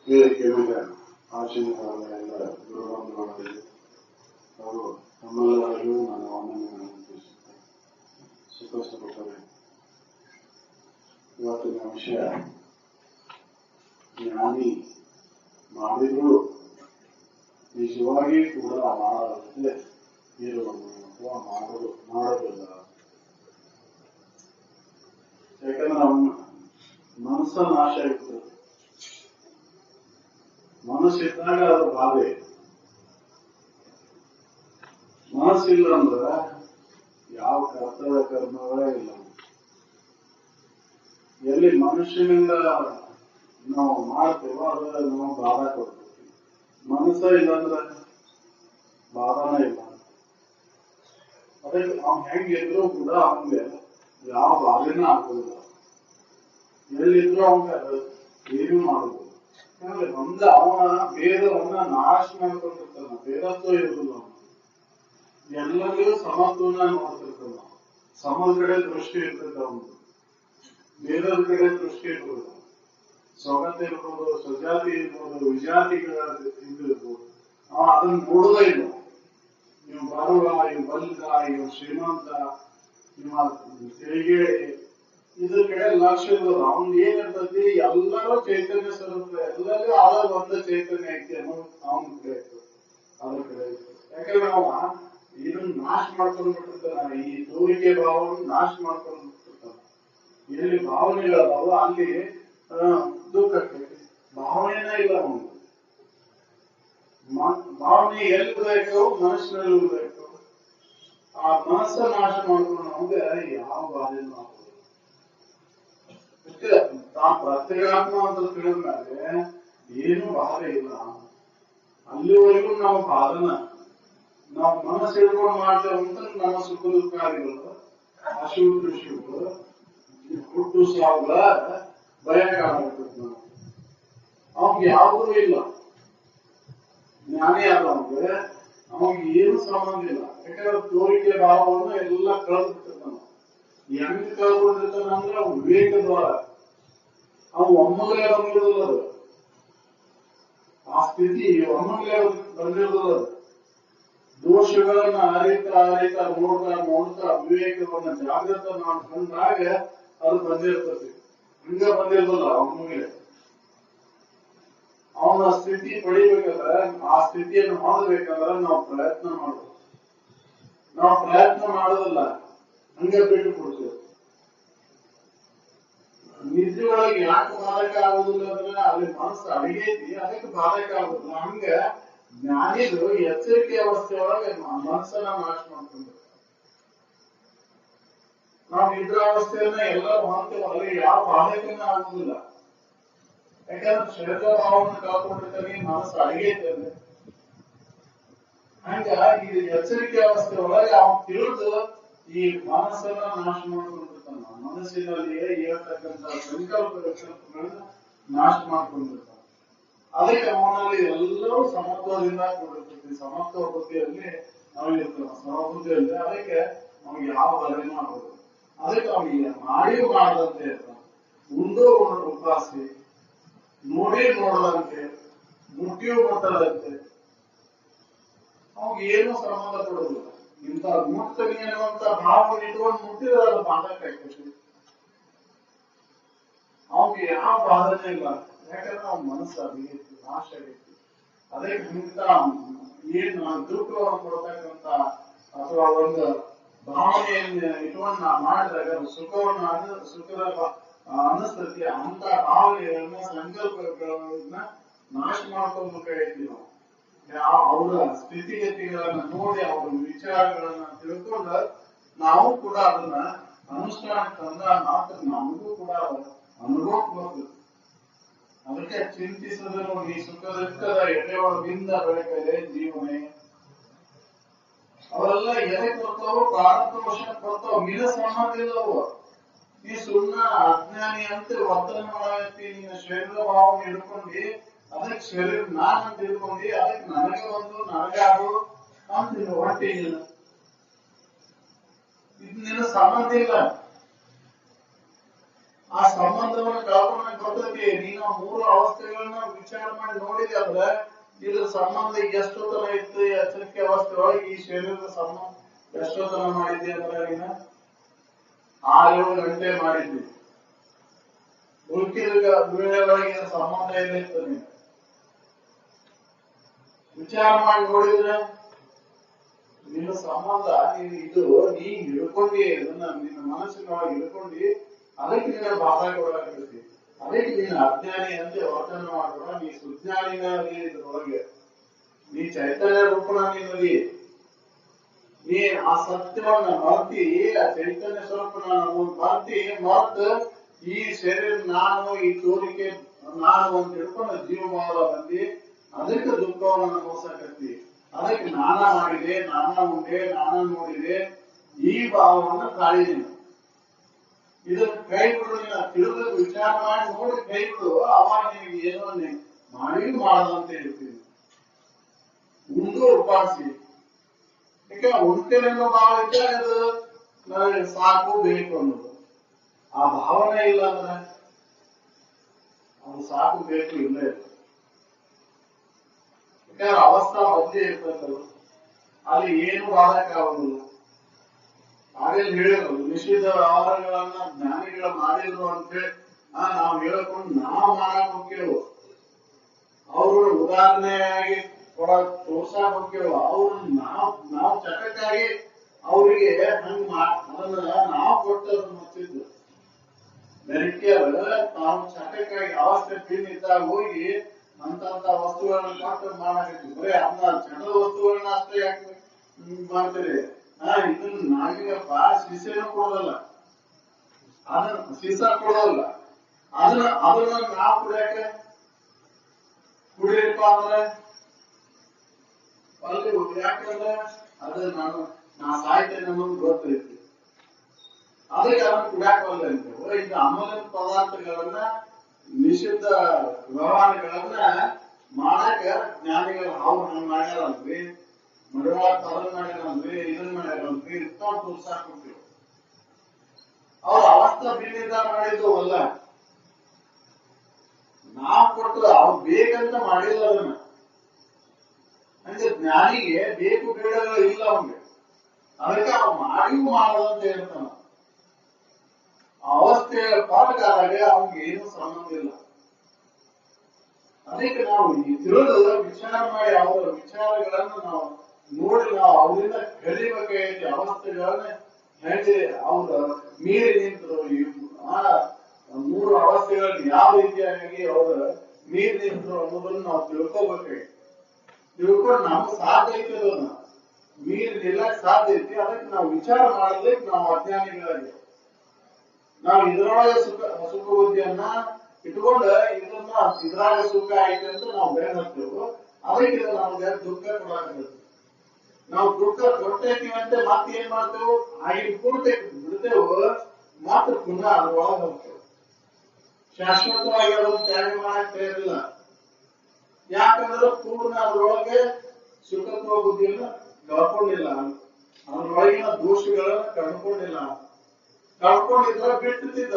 ವೇದಿಕೆ ಮೇಲೆ ಆಶೀರ್ವಾದಗಳಿಂದ ಗುರುವಂತರಾಗಲಿ ಅವರು ನಮ್ಮೆಲ್ಲರಿಗೂ ನನ್ನ ವಂದನೆಗಳನ್ನು ತಿಳಿಸುತ್ತೇನೆ. ಸುಖಪಟ್ಟರೆ ಇವತ್ತಿನ ವಿಷಯ ಜ್ಞಾನಿ ಮಾಡಿದ್ರು ನಿಜವಾಗಿ ಕೂಡ ಮಾಡದಂತೆ ಇರುವುದು ಅಥವಾ ಮಾಡೋದಿಲ್ಲ. ಯಾಕಂದ್ರೆ ಅವನ ಮನಸ್ಸ ನಾಶ ಇರ್ತದೆ. ಮನಸ್ಸಿದ್ದಾಗ ಅದು ಬಾಧೆ. ಮನಸ್ಸಿಲ್ಲ ಅಂದ್ರ ಯಾವ ಕರ್ತವ್ಯ ಕರ್ಮಗಳೇ ಇಲ್ಲ. ಎಲ್ಲಿ ಮನುಷ್ಯನಿಂದ ನಾವು ಮಾಡ್ತೇವೋ ಅದ್ರ ನಾವು ಬಾಧ ಕೊಡ್ತೀವಿ. ಮನಸ್ಸ ಇಲ್ಲಾಂದ್ರೆ ಬಾಧನೇ ಇಲ್ಲ. ಅದಕ್ಕೆ ಅವ್ನು ಹೆಂಗಿದ್ರು ಕೂಡ ಅವನಿಗೆ ಯಾವ ಬಾಧೆನೂ ಆಗೋದಿಲ್ಲ. ಎಲ್ಲಿದ್ರು ಅವನಿಗೆ ಅದು ಏನು ಮಾಡುದಿಲ್ಲ. ಯಾಕಂದ್ರೆ ಒಂದ ಅವನ ಭೇದವನ್ನ ನಾಶ ಮಾಡ್ಕೊಂಡಿರ್ತಾನ. ಭೇದತ್ವ ಇರುದಿಲ್ಲ. ಅವನು ಎಲ್ಲರಿಗೂ ಸಮತ್ವನ ನೋಡ್ತಿರ್ತಾನ. ಸಮದ ಕಡೆ ದೃಷ್ಟಿ ಇರ್ತೈತೆ. ಅವನು ಭೇದದ ಕಡೆ ದೃಷ್ಟಿ ಇರ್ಬೋದು. ಸ್ವಗತ ಇರ್ಬೋದು, ಸ್ವಜಾತಿ ಇರ್ಬೋದು, ವಿಜಾತಿಗಳ ಇದಿರ್ಬೋದು. ಅವ ಅದನ್ನ ನೋಡೋದೇ ಇಲ್ಲ. ಇವ್ ಬರುವ, ಇವ್ ಬಲ್ಗ, ಇವ್ ಶ್ರೀಮಂತ, ಇವ ತೆರಿಗೆ ಇದ್ರ ಕಡೆ ಲಕ್ಷ್ಯ ಇರೋದು. ಅವ್ನ್ ಏನಿರ್ತತಿ ಎಲ್ಲರೂ ಚೈತನ್ಯ ಸ್ವರೂಪ. ಎಲ್ಲರಿಗೂ ಆದ ಒಂದು ಚೈತನ್ಯ ಐತಿ ಅನ್ನೋ ಅವನ ಕಡೆ ಇರ್ತದೆ. ಅದ್ರ ಕಡೆ ಇರ್ತದೆ. ಯಾಕಂದ್ರೆ ಅವ ಇದನ್ನ ನಾಶ ಮಾಡ್ಕೊಂಡು ಬಿಟ್ಟಿರ್ತಾನ. ಈ ತೋರಿಕೆ ಭಾವವನ್ನು ನಾಶ ಮಾಡ್ಕೊಂಡು ಬಿಟ್ಟಿರ್ತಾನ. ಎಲ್ಲಿ ಭಾವನೆಗಳದಾವ ಅಲ್ಲಿ ದುಃಖ ಆಗ್ತೈತಿ. ಭಾವನೆನೇ ಇಲ್ಲ ಅವನು. ಭಾವನೆ ಎಲ್ಲಿ ಉದಯಕ್ಕೋ ಮನಸ್ಸಿನಲ್ಲಿ ಉದಯಕ್ಕೋ. ಆ ಮನಸ್ಸ ನಾಶ ಮಾಡ್ಕೊಂಡು ನಮ್ಗೆ ಯಾವ ಬಾಧೆನೂ ಆಗೋದಿಲ್ಲ. ಪ್ರತ್ಯೇಕಾತ್ಮ ಅಂತ ತಿಳಿದ್ಮೇಲೆ ಏನು ಬಾಧೆ ಇಲ್ಲ. ಅಲ್ಲಿವರೆಗೂ ನಾವು ಬಾಧನ ನಾವು ಮನಸ್ಸು ಹಿಡ್ಕೊಂಡು ಮಾಡ್ತೇವಂತ ನಮ್ಮ ಸುಖ ದುಃಖಾದಿಗಳು, ಹಸಿವು ಕೃಷಿಗಳು, ಹುಟ್ಟು ಸಾವುಗಳ ಭಯಂಕರ ಆಗ್ತದೆ. ನಾವು ಅವ್ನಿಗೆ ಯಾವುದೂ ಇಲ್ಲ. ಜ್ಞಾನಿ ಆದವನಿಗೆ ಅವನಿಗೆ ಏನು ಸಂಬಂಧ ಇಲ್ಲ. ಯಾಕಂದ್ರೆ ತೋರಿಕೆ ಭಾವವನ್ನು ಎಲ್ಲ ಕಳೆದು ಬಿಟ್ಟಿರ್ತಾನ. ಹೆಂಗ್ ಕಳ್ಕೊಂಡಿರ್ತಾನ ಅಂದ್ರೆ ವಿವೇಕ ದ್ವಾರ. ಅವನು ಒಮ್ಮಗಲೇ ಬಂದಿರೋದಿಲ್ಲ. ಆ ಸ್ಥಿತಿ ಒಮ್ಮಗಲೇ ಬಂದಿರೋದಿಲ್ಲ. ದೋಷಗಳನ್ನ ಅರಿತಾ ನೋಡ್ತಾ ವಿವೇಕವನ್ನ ಜಾಗೃತ ಮಾಡ್ಕೊಂಡಾಗ ಅದು ಬಂದಿರ್ತದೆ. ಹಿಂಗ ಬಂದಿರೋದಿಲ್ಲ ಒಮ್ಮಗಲೇ. ಅವನ ಸ್ಥಿತಿ ಪಡಿಬೇಕಂದ್ರೆ, ಆ ಸ್ಥಿತಿಯನ್ನು ಹೊಂದಬೇಕಂದ್ರೆ ನಾವು ಪ್ರಯತ್ನ ಮಾಡಬೇಕು. ನಾವು ಪ್ರಯತ್ನ ಮಾಡೋದಿಲ್ಲ, ಹಂಗೆ ಬಿಟ್ಟು ಕೊಡ್ತೇವೆ. ನಿದ್ದೆ ಒಳಗೆ ಯಾಕೆ ಬಾಧಕ ಆಗುದಿಲ್ಲ ಅಂದ್ರೆ ಅಲ್ಲಿ ಮನಸ್ಸು ಅಡಿಗೈತಿ, ಅದಕ್ಕೆ ಬಾಧಕ ಆಗುದಿಲ್ಲ. ಹಂಗ ಜ್ಞಾನಿಗಳು ಎಚ್ಚರಿಕೆ ಅವಸ್ಥೆ ಒಳಗೆ ಮನಸ್ಸನ್ನ ನಾಶ ಮಾಡ್ಕೊಂಡು ನಾವು ನಿದ್ರಾವಸ್ಥೆಯನ್ನ ಎಲ್ಲರೂ ಹೊಂದ್ತೇವೆ. ಅಲ್ಲಿ ಯಾವ ಬಾಧಕನ ಆಗುದಿಲ್ಲ. ಯಾಕಂದ್ರೆ ಶರೀರ ಭಾವವನ್ನು ಕಳ್ಕೊಂಡಿರ್ತಾನೆ, ಮನಸ್ಸು ಅಡಿಗೈತೆ. ಹಂಗ ಈ ಎಚ್ಚರಿಕೆ ಅವಸ್ಥೆ ಒಳಗೆ ಅವನು ತಿಳಿದು ಈ ಮನಸ್ಸನ್ನ ನಾಶ ಮಾಡ್ಕೊಂಡಿರ್ತಾನ. ಮನಸ್ಸಿನಲ್ಲಿಯೇ ಇರತಕ್ಕಂತ ಸಂಕಲ್ಪ ವಿಕಲ್ಪಗಳನ್ನ ನಾಶ ಮಾಡ್ಕೊಂಡಿರ್ತಾನೆ. ಅದಕ್ಕೆ ಅವನಲ್ಲಿ ಎಲ್ಲರೂ ಸಮತ್ವದಿಂದ ಕೂಡಿರ್ತೈತಿ. ಸಮತ್ವ ಬುದ್ಧಿಯಲ್ಲಿ ಅವನಿರ್ತಾನ. ಸಮಬುದ್ಧಿಯಲ್ಲಿ ಅದಕ್ಕೆ ಅವನಿಗೆ ಯಾವ ಬದಲಿನ ಆಗೋದು. ಅದಕ್ಕೆ ಅವನಿಗೆ ಮಾಡಿಯೂ ಮಾಡದಂತೆ ಇರ್ತಾನೆ. ಉಂಡು ಉಪಾಸಿ, ನೋಡಿ ನೋಡದಂತೆ, ಮುಟ್ಟಿಯೂ ಮುಟ್ಟದಂತೆ. ಅವ್ನಿಗೆ ಏನು ಸಂಬಂಧ ಪಡುವುದಿಲ್ಲ. ಇಂಥ ಮುಟ್ಟನಿ ಅನ್ನುವಂತ ಭಾವನೆ ಇಟ್ಕೊಂಡು ಮುಟ್ಟಿದ್ರೆ ಅದು ಬಾಧಕ ಆಗ್ತೈತಿ. ಅವ್ನಿಗೆ ಯಾವ ಬಾಧನೆ ಇಲ್ಲ. ಯಾಕಂದ್ರೆ ಅವ್ನ ಮನಸ್ಸು ಆಗೈತಿ, ನಾಶ ಆಗೈತಿ. ಅದಕ್ಕೆ ಇಂಥ ಏನ್ ದುಃಖವನ್ನು ಕೊಡ್ತಕ್ಕಂತ ಅಥವಾ ಒಂದು ಭಾವನೆಯನ್ನು ಇಟ್ಕೊಂಡು ಮಾಡಿದಾಗ ಸುಖದ ಅನಿಸ್ತತಿ. ಅಂತ ಭಾವನೆಗಳನ್ನ ಸಂಕಲ್ಪಗಳನ್ನ ನಾಶ ಮಾಡ್ಕೊಳ್ಬೇಕಾಗೈತಿ. ನಾವು ಅವರ ಸ್ಥಿತಿಗತಿಗಳನ್ನ ನೋಡಿ ಅವರ ವಿಚಾರಗಳನ್ನ ತಿಳ್ಕೊಂಡ ನಾವು ಕೂಡ ಅದನ್ನ ಅನುಷ್ಠಾನಕ್ಕೆ ತಂದ ಮಾತ್ರ ನಮಗೂ ಕೂಡ ಅನುಭವಕ್ಕೆ ಬರ್ತದೆ. ಅದಕ್ಕೆ ಚಿಂತಿಸಿದ್ರು ನೀ ಸುಖ ದುಃಖದ ಎಡೆಯೊಳಗಿಂದ ಬೆಳಕದೆ ಜೀವನೆ. ಅವೆಲ್ಲ ಎದಕ್ಕೆ ಬರ್ತಾವ? ಪ್ರಾರಬ್ಧವಶ ಬರ್ತಾವ. ನಿನ್ನ ಸಂಬಂಧ ಇಲ್ಲವು. ನೀ ಸುಮ್ಮನೆ ಅಜ್ಞಾನಿ ಅಂತ ವರ್ತನೆ ಮಾಡತ್ತಿ. ನಿನ್ನ ಶರೀರ ಭಾವನೆ ಹಿಡ್ಕೊಂಡು ಅದಕ್ಕೆ ಶರೀರ ನಾನ್ ಅಂತ ತಿಳ್ಕೊಂಡು ಅದಕ್ಕೆ ನನಗೆ ಒಂದು ನನಗಾಗು ಅಂತಿಲ್ಲ. ಹೊಟ್ಟೆ ಇಲ್ಲ. ಇದು ನಿನ್ನ ಸಂಬಂಧ ಇಲ್ಲ. ಆ ಸಂಬಂಧವನ್ನು ಕಳ್ಕೊಂಡಾಗ ಬರ್ತೈತಿ. ನೀನು ಮೂರು ಅವಸ್ಥೆಗಳನ್ನ ವಿಚಾರ ಮಾಡಿ ನೋಡಿದೆ ಅಂದ್ರೆ ಇದ್ರ ಸಂಬಂಧ ಎಷ್ಟೊತ್ತನ ಇತ್ತು, ಎಚ್ಚರಿಕೆ ಅವಸ್ಥೆ ಒಳಗೆ ಈ ಶರೀರದ ಸಂಬಂಧ ಎಷ್ಟೊತ್ತನ ಮಾಡಿದ್ದೆ ಅಂದ್ರೆ ನೀನು 6-7 ಗಂಟೆ ಮಾಡಿದ್ವಿ. ಉಳ್ಕಿದ ವೇಳೆಯೊಳಗೆ ಸಂಬಂಧ ಎಲ್ಲಿತ್ತು ನೀನು ವಿಚಾರ ಮಾಡಿ ನೋಡಿದ್ರೆ ನಿನ್ನ ಸಂಬಂಧ ನೀನು ಇದು ನೀ ಹಿಡ್ಕೊಂಡಿ, ಅದನ್ನ ನಿನ್ನ ಮನಸ್ಸಿನೊಳಗೆ ಹಿಡ್ಕೊಂಡಿ, ಅದಕ್ಕೆ ನಿನ್ನ ಬಾಧ ಕೊಡಾಕತ್ತಿ. ಅದಕ್ಕೆ ನೀನು ಅಜ್ಞಾನಿ ಅಂತ ವರ್ತನೆ ಮಾಡೋಣ. ನೀ ಸುಜ್ಞಾನಿನ ಇದ್ರೊಳಗೆ ನೀ ಚೈತನ್ಯ ರೂಪಣ ನೀನಲ್ಲಿ ನೀ ಆ ಸತ್ಯವನ್ನ ಮರ್ತಿ, ಆ ಚೈತನ್ಯ ಸ್ವರೂಪನ ಮರ್ತಿ ಮರ್ತು ಈ ಶರೀರ ನಾನು, ಈ ತೋರಿಕೆ ನಾನು ಅಂತ ಹಿಡ್ಕೊಂಡು ಜೀವಭಾವ ಬಂದಿ ಅದಕ್ಕೆ ದುಃಖವನ್ನು ಅನುಭವಿಸಕತ್ತಿ. ಅದಕ್ಕೆ ನಾನ ಮಾಡಿದೆ, ನಾನ ಉಂಡೆ, ನಾನ ನೋಡಿದೆ, ಈ ಭಾವವನ್ನು ತಾಳಿದೀನಿ. ಇದನ್ನ ಕೈ ಬಿಡು. ನೀನು ತಿಳಿದು ವಿಚಾರ ಮಾಡಿ ನೋಡಿ ಕೈ ಬಿಡು. ಅವಾಗ ನಿನಗೆ ಏನೋ ಮಾಡಿ ಮಾಡದಂತ ಹೇಳ್ತೀನಿ. ಉಂಡು ಉಪಾಸಿ, ಯಾಕೆ ಉಂಟೇನೆ ಅನ್ನೋ ಭಾವ ಇದ್ದರೆ ಅದು ನನಗೆ ಸಾಕು ಬೇಕು ಅನ್ನೋದು. ಆ ಭಾವನೆ ಇಲ್ಲ ಅಂದ್ರೆ ಅದು ಸಾಕು ಬೇಕು ಇಲ್ಲ. ಯಾಕಂದ್ರೆ ಅವಸ್ಥಾ ಬದಲಿ ಇರ್ತಕ್ಕಲ್ಲ, ಅಲ್ಲಿ ಏನು ಬಾಧಕಾಗುದಿಲ್ಲ. ಹಾಗೆಲ್ಲ ಹೇಳಿದ್ರು ನಿಷಿದ್ಧ ವ್ಯವಹಾರಗಳನ್ನ ಜ್ಞಾನಿಗಳ ಮಾಡಿದ್ರು ಅಂತ ಹೇಳಿ ನಾವು ಹೇಳ್ಕೊಂಡು ನಾವು ಮಾಡಕ್ ಹೋಗ್ತೇವು. ಅವ್ರ ಉದಾಹರಣೆಯಾಗಿ ತೋರ್ಸಾಕ್ ಹೋಗ್ತೇವ. ಅವ್ರನ್ನ ನಾವು ಚಟಕ್ಕಾಗಿ ಅವ್ರಿಗೆ ಹಂಗ ಅದನ್ನ ನಾವು ಕೊಟ್ಟದ್ದು ಮತ್ತಿದ್ದು ಬೆರಕೆಯರು ತಾವು ಚಟಕ್ಕಾಗಿ ಅವಸ್ಥೆ ಇದ್ದಾಗ ಹೋಗಿ ಅಂತ ವಸ್ತುಗಳನ್ನ ಕೊಟ್ಟು ಮಾಡಾಕತ್ತೀವಿ. ಬರೀ ಅದನ್ನ ಚಟದ ವಸ್ತುಗಳನ್ನ ಅಷ್ಟೇ ಯಾಕೆ ಮಾಡ್ತೀರಿ? ಇದನ್ನ ನಾಗಪ್ಪ ಶಿಷ್ಯನೂ ಕೊಡೋದಲ್ಲ, ಅದನ್ನ ಶಿಷ್ಯ ಕೊಡೋದಲ್ಲ, ಅದನ್ನ ನಾವು ಕುಡಿಯಕ್ಕೆ ಕುಡಿಯಪ್ಪ ಅಂದ್ರೆ ಅಲ್ಲಿ ಯಾಕಂದ್ರೆ ಅದು ನಾ ಸಾಯ್ತೇನೆ ಅನ್ನೋದು ಗೊತ್ತೈತಿ. ಅದಕ್ಕೆ ಅದನ್ನ ಕುಡಿಯಾಕಲ್ಲ ಅಂತೇವೆ. ಈಗ ಅಮೂಲ್ಯ ಪದಾರ್ಥಗಳನ್ನ ನಿಷಿದ್ಧ ವ್ಯವಹಾರಗಳನ್ನ ಮಾಡಾಕ ಜ್ಞಾನಿಗಳು ಅವ್ರು ಹಂಗ ಮಾಡ್ಯಾರಲ್ರಿ, ಮಡವಾಳ ಅದನ್ನ ಮಾಡ್ಯಾರಲ್ರಿ, ಇದನ್ನ ಮಾಡ್ಯಾರಲ್ರಿ, ಇರ್ತಾವ ತೋರ್ಸಾಕ್ ಹೋಗ್ತೀವಿ. ಅವ್ರ ಅವಸ್ಥಾ ಬೀಳಿದ ಮಾಡಿದ್ದು ಅಲ್ಲ, ನಾವು ಕೊಟ್ಟು ಅವ್ರು ಬೇಕಂತ ಮಾಡಿಲ್ಲ ಅದನ್ನ. ಅಂದ್ರೆ ಜ್ಞಾನಿಗೆ ಬೇಕು ಬೇಡಗಳು ಇಲ್ಲ ಅವ್ನಿಗೆ. ಅದಕ್ಕೆ ಅವ್ರು ಮಾಡಿಯೂ ಮಾಡದಂತ ಹೇಳ್ತಾನ. ಅವಸ್ಥೆಯ ಪಾಠಗಾರಗೆ ಅವ್ನಿಗೆ ಏನು ಸಂಬಂಧ ಇಲ್ಲ. ಅದಕ್ಕೆ ನಾವು ಈ ತಿಳಿದು ವಿಚಾರ ಮಾಡಿ ಅವರ ವಿಚಾರಗಳನ್ನು ನಾವು ನೋಡಿ ನಾವು ಅವರಿಂದ ಕಲಿಬೇಕಾಗಿ ಅವಸ್ಥೆಗಳನ್ನ ಹೇಗೆ ಅವ್ರ ಮೀರಿ ನಿಂತರು. ಆ 3 ಅವಸ್ಥೆಗಳನ್ನ ಯಾವ ರೀತಿಯಾಗಿ ಅವ್ರ ಮೀರಿ ನಿಂತರು ಅನ್ನೋದನ್ನ ನಾವು ತಿಳ್ಕೋಬೇಕಾಗಿ. ತಿಳ್ಕೊಂಡು ನಮ್ಗೆ ಸಾಧ್ಯ ಐತಿ, ಅದನ್ನ ಮೀರಿ ನಿಲ್ಲಕ್ ಸಾಧ್ಯ ಐತಿ. ಅದಕ್ಕೆ ನಾವು ವಿಚಾರ ಮಾಡಲಿಕ್ಕೆ ನಾವು ಅಜ್ಞಾನಿಗಳಾಗಿ ನಾವು ಇದ್ರೊಳಗೆ ಸುಖ ಬುದ್ಧಿಯನ್ನ ಇಟ್ಕೊಂಡ ಇದನ್ನ ಇದ್ರಾಗ ಸುಖ ಐತೆ ಅಂತ ನಾವು ಬೇರೆ ಹಾಕ್ತೇವೆ. ಅದಕ್ಕೆ ನಮ್ಗೆ ದುಃಖ ಕೊಡಾಕತ್ತೆ. ನಾವು ದುಃಖ ಕೊಟ್ಟೈತಿ ಅಂತ ಮತ್ತೆ ಏನ್ ಮಾಡ್ತೇವೆ? ಆಗಿನ ಪೂರ್ತಿ ಬಿಡ್ತೇವೆ, ಮಾತ್ರ ಪುನಃ ಅದ್ರೊಳಗೆ ಹೋಗ್ತೇವೆ. ಶಾಶ್ವತವಾಗಿ ಅದನ್ನು ತ್ಯಾಗ ಮಾಡಕ್ ತಯಾರಿಲ್ಲ. ಯಾಕಂದ್ರೆ ಪೂರ್ಣ ಅದ್ರೊಳಗೆ ಸುಖತ್ವ ಬುದ್ಧಿಯನ್ನ ಕಳ್ಕೊಂಡಿಲ್ಲ, ಅದ್ರೊಳಗಿನ ದೋಷಗಳನ್ನ ಕಂಡುಕೊಂಡಿಲ್ಲ. ಕಳ್ಕೊಂಡಿದ್ರ ಬಿಟ್ಟಿದ್ದ.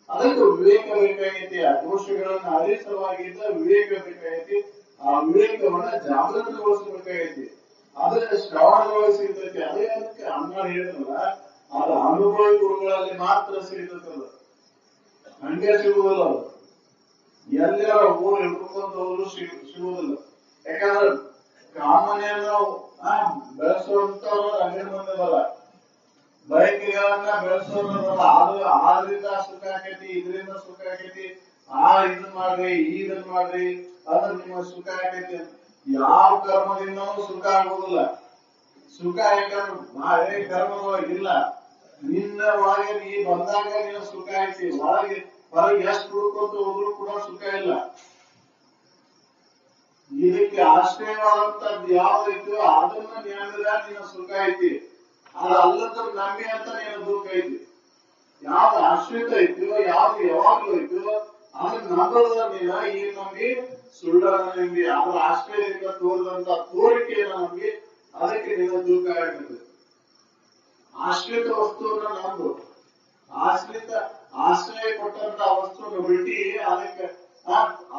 ಅದಕ್ಕೆ ವಿವೇಕ ಬೇಕಾಗೈತಿ. ಆ ದೋಷಗಳನ್ನ ಅರಿಸವಾಗಿದ್ದ ವಿವೇಕ ಬೇಕಾಗೈತಿ. ಆ ವಿವೇಕವನ್ನ ಜಾಗೃತಗೊಳಿಸಬೇಕಾಗೈತಿ. ಅದಕ್ಕೆ ಶ್ರವಣದೊಳಗೆ ಸಿಗ್ತೈತಿ. ಅದೇ ಅದಕ್ಕೆ ಅನ್ನ ಹೇಳಿದ್ರಲ್ಲ, ಅದು ಅನುಭವಿ ಗುರುಗಳಲ್ಲಿ ಮಾತ್ರ ಸಿಗ್ತೈತಲ್ಲ, ಹಂಗೆ ಸಿಗುವುದಿಲ್ಲ. ಅದು ಎಲ್ಲರ ಊರು ಹಿಡ್ಕೊಂತ ಹೋದ್ರು ಸಿಗುವುದಿಲ್ಲ. ಯಾಕಂದ್ರೆ ಕಾಮನೆಯನ್ನು ಬೆಳೆಸುವಂತವ್ರು ಅಂಗಡಿ ಬಂದಿರಲ್ಲ, ಬಯಕೆಗಳನ್ನ ಬೆಳೆಸೋದ್ರಲ್ಲ. ಆದ್ರಿಂದ ಸುಖ ಆಕೈತಿ, ಇದರಿಂದ ಸುಖ ಆಕೈತಿ, ಇದನ್ ಮಾಡ್ರಿ, ಇದನ್ ಮಾಡ್ರಿ, ಅದ್ರ ನಿಮ್ಮ ಸುಖ ಆಕೈತಿ. ಯಾವ ಕರ್ಮದಿಂದನೂ ಸುಖ ಆಗುದಿಲ್ಲ. ಸುಖ ಯಾಕಂದ್ರೆ ಕರ್ಮದೊಳಗಿಲ್ಲ. ನಿನ್ನ ಒಳಗೆ ನೀ ಬಂದಾಗ ನೀನು ಸುಖ ಐತಿ. ಒಳಗೆ ಹೊರಗೆ ಎಷ್ಟು ಹುಡುಕೊಂತ ಹೋದ್ರು ಕೂಡ ಸುಖ ಇಲ್ಲ. ಇದಕ್ಕೆ ಆಶ್ರಯವಾದಂತದ್ದು ಯಾವ್ದೈತೋ ಅದನ್ನ ಜ್ಞಾನದಾಗ ನೀನು ಸುಖ ಐತಿ. ಅದು ಅಲ್ಲದ ನಂಬಿ ಅಂತ ನೀನು ದುಃಖ ಐತಿ. ಯಾವ್ದು ಆಶ್ರಿತ ಐತೋ, ಯಾವ್ದು ಯಾವಾಗ್ಲೂ ಐತೋ ಅದನ್ನ ನಂಬದ ನೀನ ಈ ನಂಬಿ ಸುಳ್ಳನ್ನ ನಂಬಿ ಅದ್ರ ಆಶ್ರಯದಿಂದ ತೋರಿದಂತ ತೋರಿಕೆಯನ್ನ ನಂಬಿ ಅದಕ್ಕೆ ನೀನು ದುಃಖ ಆಗುತ್ತೆ. ಆಶ್ರಿತ ವಸ್ತುವನ್ನ ನಂಬು. ಆಶ್ರಯ ಕೊಟ್ಟಂತ ವಸ್ತುವನ್ನು ಬಿಟ್ಟು ಅದಕ್ಕೆ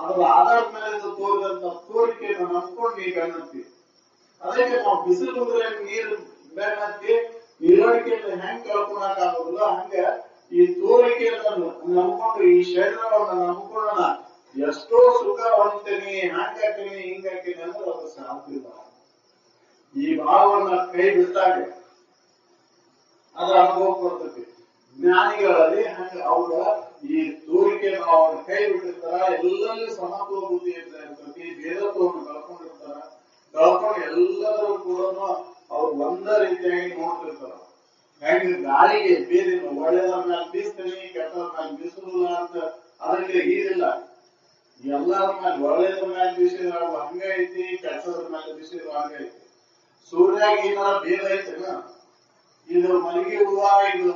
ಅದರ ಆಧಾರದ ಮೇಲೆ ತೋರಿದಂತ ತೋರಿಕೆಯನ್ನು ನಂಬ್ಕೊಂಡು ನೀ ಬೆನ್ನತ್ತಿ. ಅದಕ್ಕೆ ನಾವು ಬಿಸಿಲು ಮುದ್ರೆ ನೀರು ಬೆನ್ನತ್ತಿ ನೀರಡಿಕೆಯನ್ನು ಹೆಂಗ್ ಕಳ್ಕೊಳಕ್ ಆಗೋದಿಲ್ಲ, ಹಂಗ ಈ ತೋರಿಕೆಯನ್ನು ನಂಬ್ಕೊಂಡು ಈ ಶರೀರವನ್ನು ನಂಬ್ಕೊಂಡ ಎಷ್ಟೋ ಸುಖ ಹೊಂತೀನಿ, ಹಂಗಾಕಿನಿ ಹಿಂಗಾಕಿನಿ ಅಂದ್ರೆ ಅದು ಸಾಧ್ಯವಿಲ್ಲ. ಈ ಭಾವವನ್ನ ಕೈ ಬಿಟ್ಟಾಗ ಅದ್ರ ಅನುಭವ ಬರ್ತೈತಿ. ಜ್ಞಾನಿಗಳಲ್ಲಿ ಹಂಗ ಅವರ ಈ ತೋರಿಕೆ ಭಾವವನ್ನು ಕೈ ಬಿಟ್ಟಿರ್ತಾರ, ಎಲ್ಲರಲ್ಲಿ ಸಮತ್ವ ಬುದ್ಧಿ ಇರ್ತೈತಿ, ಭೇದತ್ವವನ್ನು ಕಳ್ಕೊಂಡಿರ್ತಾರ. ಕಳ್ಕೊಂಡು ಎಲ್ಲರೂ ಕೂಡ ಅವ್ರು ಒಂದ ರೀತಿಯಾಗಿ ನೋಡ್ತಿರ್ತಾರ. ಹೆಂಗ ಗಾಳಿಗೆ ಬೇರೆ ಒಳ್ಳೆಯದ್ರ ಮೇಲೆ ಬೀಸ್ತೀನಿ, ಕೆಟ್ಟದ್ರ ಮೇಲೆ ಬೀಸುದಿಲ್ಲ ಅಂತ ಅದಕ್ಕೆ ಈರಿಲ್ಲ. ಎಲ್ಲರ ಮೇಲೆ ಒಳ್ಳೆಯದ್ರ ಮೇಲೆ ಬೀಸಿದ್ರ ಹಂಗ ಐತಿ, ಕೆಟ್ಟದ್ರ ಮೇಲೆ ಬೀಸಿದ್ರ ಹಂಗ ಐತಿ. ಸೂರ್ಯಾಗ ಏನಾರ ಭೇದ ಐತೆನ? ಇದು ಮಲ್ಲಿಗೆ ಹೂವ, ಇದು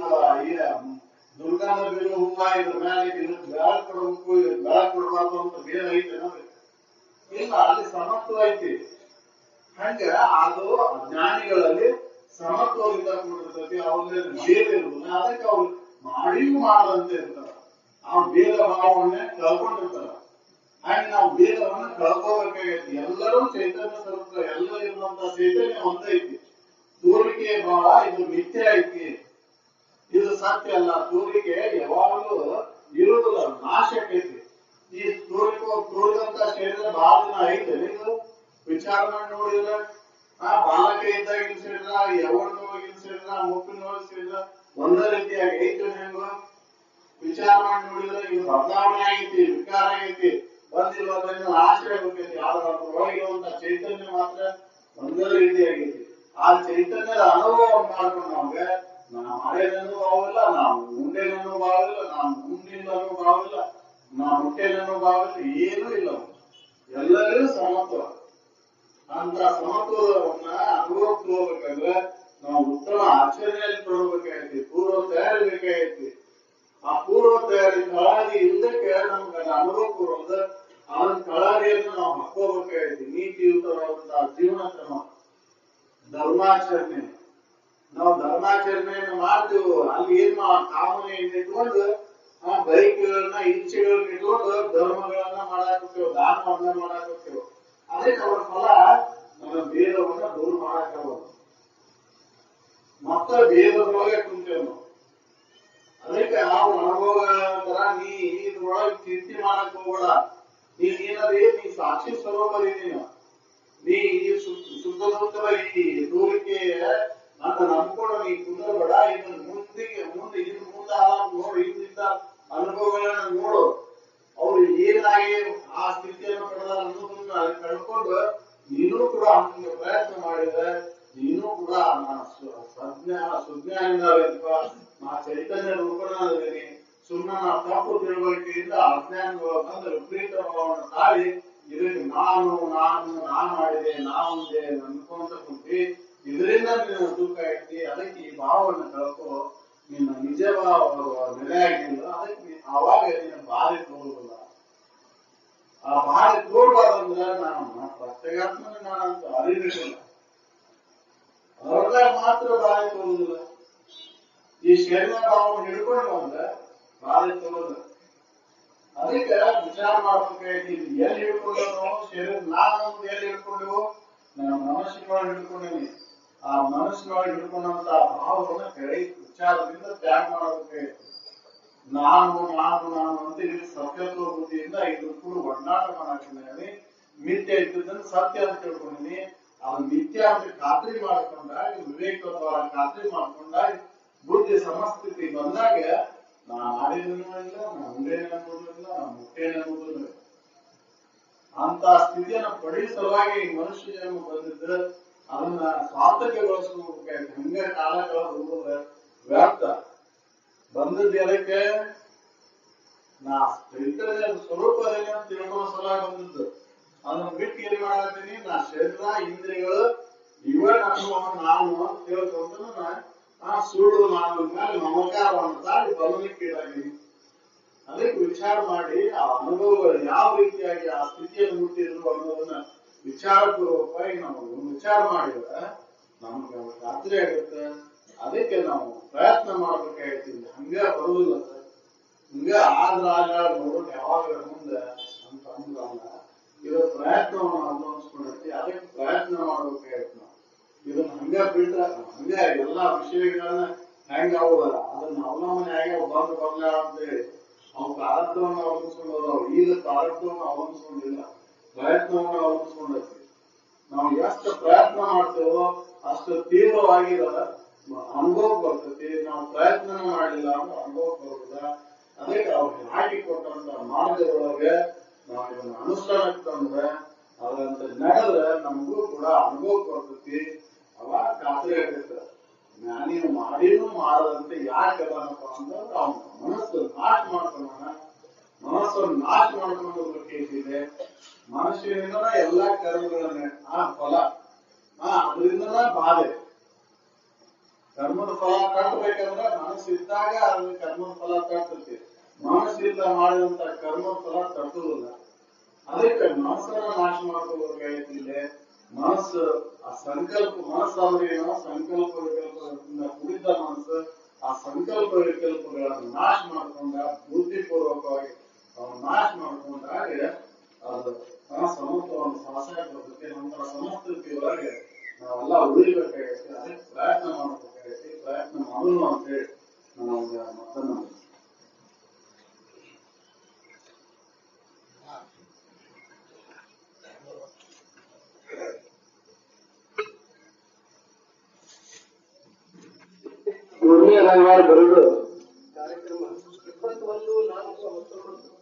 ದುರ್ಗಂಧ ಬೀರೋ ಹೂವ, ಇದ್ರ ಮೇಲೆ ಇದಕ್ಕೆ ಬೆಳಕು ಕೊಡಬೇಕು, ಇದಕ್ಕೆ ಬೆಳಕು ಕೊಡಬಾರ್ದು ಅಂತ ಭೇದ ಐತೆನ? ಇಲ್ಲ, ಅಲ್ಲಿ ಸಮತ್ವ ಐತಿ. ಹಂಗ ಅದು ಜ್ಞಾನಿಗಳಲ್ಲಿ ಸಮತ್ವದಿಂದ ಕೂಡಿರ್ತೈತಿ. ಅವ್ರಲ್ಲಿ ಭೇದ ಇರುವುದಿಲ್ಲ. ಅದಕ್ಕೆ ಅವ್ರು ಮಾಡಿಯೂ ಮಾಡದಂತೆ ಇರ್ತಾರ. ಆ ಭೇದ ಭಾವವನ್ನೇ ಕಳ್ಕೊಂಡಿರ್ತಾರ. ಹಾಗೆ ನಾವು ಭೇದವನ್ನ ಕಳ್ಕೋಬೇಕಾಗೈತಿ. ಎಲ್ಲರೂ ಚೈತನ್ಯ ಸ್ವರೂಪ, ಎಲ್ಲ ಇರುವಂತ ಚೈತನ್ಯ ಒಂದೈತಿ. ತೋರಿಕೆ ಭಾವ ಇದು ಮಿಥ್ಯ ಐತಿ, ಇದು ಸತ್ಯ ಅಲ್ಲ. ತೋರಿಕೆ ಯಾವಾಗಲೂ ಇರುವುದಿಲ್ಲ, ನಾಶಕ್ಕೈತಿ. ಈ ತೋರಿದಂತ ಶರೀರ ಬಹಳ ದಿನ ಐತೆ. ಇದು ವಿಚಾರ ಮಾಡಿ ನೋಡಿದ್ರೆ ಬಾಲಕ ಇದ್ದಾಗಿನ ಶರೀರ, ಯೌವನದೊಳಗಿನ ಶರೀರ, ಮುಪ್ಪಿನೊಳಗಿನ ಶರೀರ ಒಂದೇ ರೀತಿಯಾಗಿ ಐತೆ. ಹೆಂಗ ವಿಚಾರ ಮಾಡಿ ನೋಡಿದ್ರೆ ಇದು ಬದಲಾವಣೆ ಆಗೈತಿ, ವಿಕಾರ ಆಗೈತಿ, ಬಂದಿರೋದ್ರಿಂದ ನಾಶ ಆಗೈತಿ. ಆದ್ರೆ ಅದ್ರೊಳಗಿರುವಂತ ಚೈತನ್ಯ ಮಾತ್ರ ಒಂದೇ ರೀತಿಯಾಗೈತಿ. ಆ ಚೈತನ್ಯದ ಅನುಭವವನ್ನು ಮಾಡ್ಕೊಂಡು ನಮ್ಗೆ ನಾ ಮಾಡಿದನು ಭಾವಿಲ್ಲ, ನಾವು ಉಂಡೇನೂ ಭಾವಿಲ್ಲ, ನಾವು ಮುಂದಿನೂ ಭಾವಿಲ್ಲ, ನಾವು ಮುಟ್ಟೇನೂ ಭಾವಿಲ್ಲ, ಏನೂ ಇಲ್ಲ. ಎಲ್ಲರಿಗೂ ಸಮತ್ವ. ಅಂತ ಸಮತ್ವವನ್ನ ಅನುಭವಕ್ಕೆ ಹೋಗ್ಬೇಕಂದ್ರೆ ನಾವು ಉತ್ತಮ ಆಚರಣೆಯಲ್ಲಿ ತೊಡಬೇಕಾಗೈತಿ, ಪೂರ್ವ ತಯಾರಿ ಬೇಕಾಗೈತಿ. ಆ ಪೂರ್ವ ತಯಾರಿ ಕಳಾರಿ ಇಲ್ಲದಕ್ಕೆ ನಮ್ಗೆ ಅನುಭವಕ್ಕೆ ಬರೋದು. ಅದನ್ನ ಕಳಾರಿಯನ್ನು ನಾವು ಹಾಕೋಬೇಕಾಗೈತಿ. ನೀತಿಯುತವಾದಂತಹ ಜೀವನ ಕ್ರಮ, ಧರ್ಮಾಚರಣೆ. ನಾವು ಧರ್ಮಾಚರಣೆಯನ್ನು ಮಾಡ್ತೀವಿ, ಅಲ್ಲಿ ಏನ್ ಕಾಮನೆಯನ್ನು ಇಟ್ಕೊಂಡು ಬೈಕ್ಗಳನ್ನ ಇಚ್ಛೆಗಳನ್ನ ಇಟ್ಕೊಂಡು ಧರ್ಮಗಳನ್ನ ಮಾಡಾಕೋತೇವೆ, ದಾನವನ್ನ ಮಾಡಾಕೋತೇವೆ. ಅದಕ್ಕೆ ಅವರ ಫಲ ನಮ್ಮ ಭೇದವನ್ನ ದೂರ ಮಾಡಾಕಬಹುದು. ಮತ್ತೆ ಭೇದದೊಳಗೆ ಕುಂತೇವೆ ನಾವು. ಅದಕ್ಕೆ ನಾವು ಅನುಭವ ತರ ನೀ ಇದ್ರೊಳಗೆ ಚಿಂತೆ ಮಾಡಕ್ ಹೋಗ್ಬೇಡ. ನೀನೇನದೇ ನೀ ಸಾಕ್ಷಿ ಸ್ವರೂಪದೀನಿ. ನೀ ಈ ಸುಖ ದುಃಖದ ಈ ತೋರಿಕೆ ಅಂತ ನಂಬ್ಕೊಂಡು ನೀ ಕುಂದರಬೇಡ. ಇದನ್ನ ಮುಂದೆ ನೋಡು, ಹಿಂದಿದ್ದ ಅನುಭವಗಳನ್ನ ನೋಡು. ಅವ್ರು ಏನಾಗಿ ಆ ಸ್ಥಿತಿಯನ್ನು ಪಡೆದ ಅನ್ನೋದನ್ನ ಕಳ್ಕೊಂಡು ನೀನು ಕೂಡ ಹಂಗೆ ಪ್ರಯತ್ನ ಮಾಡಿದ್ರೆ ನೀನು ಕೂಡ ಸುಜ್ಞಾನದಿಂದ ನಾ ಚೈತನ್ಯ ರೂಪನಾದೀನಿ. ಸುಮ್ಮನೆ ತಪ್ಪು ತಿಳುವಳಿಕೆಯಿಂದ ಅಜ್ಞಾನಗಳು ಬಂದ ವಿಪರೀತ ಭಾವವನ್ನು ತಾಳಿ ಇದಕ್ಕೆ ನಾನು ಮಾಡಿದೆ, ನಾವುಂದೆ ಅನ್ಕೊಂತ ಕುಂತಿ. ಇದರಿಂದ ನೀನು ದುಃಖ ಐತಿ. ಅದಕ್ಕೆ ಈ ಭಾವವನ್ನು ಕಳ್ಕೊ. ನಿನ್ನ ನಿಜ ಭಾವ ನೆಲೆಯಾಗಿಲ್ಲ. ಅದಕ್ಕೆ ಅವಾಗ ನೀನು ಬಾರಿ ತೋರುದಿಲ್ಲ. ಆ ಬಾರಿ ತೋರ್ಬಾರ್ದಂದ್ರೆ ನಾನು ಪ್ರತ್ಯೇಕಾತ್ಮನ ನಾನಂತ ಅರಿವಿಲ್ಲ. ಅವ್ರದಾಗ ಮಾತ್ರ ಬಾರಿ ತೋರುದಿಲ್ಲ. ಈ ಶರೀರ ಭಾವವನ್ನು ಹಿಡ್ಕೊಂಡು ಅಂದ್ರೆ ಬಾರಿ ತೋರುದಿಲ್ಲ. ಅದಕ್ಕೆ ವಿಚಾರ ಮಾಡ್ಬೇಕಾಗಿ ಎಲ್ಲಿ ಹಿಡ್ಕೊಂಡೋ ಶರೀರ, ನಾನು ಎಲ್ಲಿ ಹಿಡ್ಕೊಂಡೆವು, ನಾನು ಮನಸ್ಸಿನೊಳಗೆ ಹಿಡ್ಕೊಂಡೇನಿ. ಆ ಮನಸ್ಸಿನೊಳಗೆ ಹಿಡ್ಕೊಂಡಂತ ಭಾವವನ್ನು ಕೈ ವಿಚಾರದಿಂದ ತ್ಯಾಗ ಮಾಡಬೇಕಾಗಿತ್ತು. ನಾನು ಅಂತ ಇಲ್ಲಿ ಸತ್ಯತ್ವ ಬುದ್ಧಿಯಿಂದ ಇದು ಕೂಡ ಒಡನಾಟ ಮಾಡಾಕಿದ್ದೀನಿ. ಮಿಥ್ಯ ಇದ್ದದನ್ನು ಸತ್ಯ ಅಂತ ತಿಳ್ಕೊಂಡಿನಿ. ಅದು ಮಿಥ್ಯ ಅಂತ ಖಾತ್ರಿ ಮಾಡ್ಕೊಂಡಾಗ, ವಿವೇಕದ್ವಾರ ಖಾತ್ರಿ ಮಾಡ್ಕೊಂಡಾಗ, ಬುದ್ಧಿ ಸಮಸ್ಥಿತಿ ಬಂದಾಗ ನಾ ಮಾಡಿದೂ ಇಲ್ಲ, ನಾ ಉಂಡೇನ ಅನ್ನೋದಿಲ್ಲ, ನಾ ಮುಟ್ಟೇನ ಅನ್ನೋದಿಲ್ಲ. ಅಂತ ಸ್ಥಿತಿಯನ್ನು ಪಡೆಯುವ ಸಲುವಾಗಿ ಈ ಮನುಷ್ಯ ಜನ್ಮ ಬಂದಿದ್ದು. ಅದನ್ನ ಸ್ವಾರ್ಥಕ್ಕೆ ಬಳಸ್ಕೋಬೇಕಾಯ್ತು. ಹಂಗೆ ಕಾಲ ಕಳೆದ ವ್ಯರ್ಥ. ಬಂದದ್ದು ಅದಕ್ಕೆ ನಾ ಚೈತನ್ಯ ಸ್ವರೂಪದಲ್ಲಿ ತಿಳ್ಕೊಳ್ಳೋ ಸಲುವಾಗಿ ಬಂದದ್ದು. ಅದನ್ನ ಬಿಟ್ಟು ಏನ್ ಮಾಡತ್ತೀನಿ, ನಾ ಶರೀರ ಇಂದ್ರಿಯಗಳು ಇವೇ ನಾನು ಅಂತ ತಿಳ್ಕೊಂಡ ಸುಳ್ಳು ನಾನು ಮೇಲೆ ಮಮಕಾರವನ್ನು ತಾಳಿ ಬಲನಿಕ್ಕೀಡಾಗಿನಿ. ಅದಕ್ಕೆ ವಿಚಾರ ಮಾಡಿ ಆ ಅನುಭವಗಳು ಯಾವ ರೀತಿಯಾಗಿ ಆ ಸ್ಥಿತಿಯನ್ನು ಮುಟ್ಟಿದ್ರು ಅನ್ನೋದನ್ನ ವಿಚಾರಪೂರ್ವಕವಾಗಿ ನಾವು ವಿಚಾರ ಮಾಡಿದ್ರೆ ನಮ್ಗೆ ಖಾತ್ರಿ ಆಗುತ್ತೆ. ಅದಕ್ಕೆ ನಾವು ಪ್ರಯತ್ನ ಮಾಡ್ಬೇಕಾಗಿತ್ತು. ಹಂಗೆ ಬರುವುದಿಲ್ಲ ಸರ್. ಹಂಗ ಆದ್ರಾಗ ನೋಡೋದು ಯಾವಾಗ ಮುಂದೆ ಅಂತ ಅಂದ್ರಲ್ಲ ಇದ್ರ ಪ್ರಯತ್ನವನ್ನು ಅನುಭವಿಸ್ಕೊಂಡೈತಿ ಅದಕ್ಕೆ ಪ್ರಯತ್ನ ಮಾಡ್ಬೇಕಾಯ್ತು ನಾವು ಇದನ್ನ ಹಂಗ ಬಿಟ್ಟ ಹಂಗ ಎಲ್ಲಾ ವಿಷಯಗಳನ್ನ ಹೆಂಗ ಅವಲ್ಲ ಅದನ್ನ ಅವಲಂಬನೆ ಆಗಿ ಬಂದು ಬರ್ಲ ಅಂತೇಳಿ ಅವು ಪ್ರಾರಬ್ಧವನ್ನು ಅವಲಂಬಿಸ್ಕೊಂಡವು ಈಗ ಪ್ರಾರಬ್ಧವನ್ನು ಅವಲಂಬಿಸ್ಕೊಂಡಿಲ್ಲ ಪ್ರಯತ್ನವನ್ನು ಅವಲಂಬಿಸ್ಕೊಂಡೈತಿ ನಾವು ಎಷ್ಟು ಪ್ರಯತ್ನ ಮಾಡ್ತೇವೋ ಅಷ್ಟು ತೀವ್ರವಾಗಿರದ ಅನುಭವ ಬರ್ತೈತಿ ನಾವು ಪ್ರಯತ್ನ ಮಾಡಲಿಲ್ಲ ಅಂದ್ರೆ ಅನುಭವ ಬರುವುದ ಅದಕ್ಕೆ ಅವ್ರಿಗೆ ಹಾಕಿ ಕೊಟ್ಟಂತ ಮಾರ್ಗದೊಳಗೆ ನಾವು ಇದನ್ನ ಅನುಷ್ಠಾನಕ್ಕೆ ತಂದ್ರೆ ಅದರಂತೆ ನಡೆದ್ರೆ ನಮಗೂ ಕೂಡ ಅನುಭವ ಬರ್ತೈತಿ ಅವಾಗ ಖಾತ್ರಿ ಆಗತ್ತೆ ಜ್ಞಾನಿ ಮಾಡಿನೂ ಮಾಡದಂತೆ ಯಾಕೆ ಅದನ್ನಪ್ಪ ಅಂತಂದ್ರೆ ಅವನ ಮನಸ್ಸು ನಾಶ ಮಾಡ್ಕೊಂಡ ಮನಸ್ಸನ್ನು ನಾಶ ಮಾಡ್ಕೊಂಡೋಗ್ಲಿಕ್ಕೆ ಮನಸ್ಸಿನಿಂದ ಎಲ್ಲಾ ಕರ್ಮಗಳನ್ನ ಆ ಫಲ ಅದರಿಂದ ಬಾಧೆ ಕರ್ಮದ ಫಲ ಕಟ್ಟಬೇಕಂದ್ರೆ ಮನಸ್ಸಿದ್ದಾಗ ಅದು ಕರ್ಮದ ಫಲ ಕಟ್ಟುತ್ತೆ ಮನಸ್ಸಿಂದ ಮಾಡಿದಂತ ಕರ್ಮದ ಫಲ ಕಟ್ಟುವುದಿಲ್ಲ ಅದಕ್ಕೆ ಮನಸ್ಸನ್ನ ನಾಶ ಮಾಡ್ಕೋಬೇಕಾಗಿತ್ತಿದೆ ಮನಸ್ಸು ಆ ಸಂಕಲ್ಪ ಮನಸ್ಸಾದ್ರೇನೋ ಸಂಕಲ್ಪ ವಿಕಲ್ಪಗಳಿಂದ ಕುಡಿದ ಮನಸ್ಸು ಆ ಸಂಕಲ್ಪ ವಿಕಲ್ಪಗಳನ್ನು ನಾಶ ಮಾಡ್ಕೊಂಡ ಬುದ್ಧಿಪೂರ್ವಕವಾಗಿ ಅವನು ನಾಶ ಮಾಡ್ಕೊಂಡಾಗ ಅದು ಸಮತ್ವವನ್ನು ಸಾಸಕ ಬರ್ತೈತಿ ನಂತರ ಸಮಸ್ಥಿತಿ ಒಳಗೆ ನಾವೆಲ್ಲ ಉಳಿಬೇಕಾಗೈತಿ ಅದಕ್ಕೆ ಪ್ರಯತ್ನ ಮಾಡಬೇಕಾಗೈತಿ ಪ್ರಯತ್ನ ಮಾಡೋಣ ಅಂತ ಹೇಳಿ ನಾವು ಮತ್ತನ್ನ ಮೂರನೇ ರವಿವಾರ ಬರೋದು ಕಾರ್ಯಕ್ರಮ 21-4-19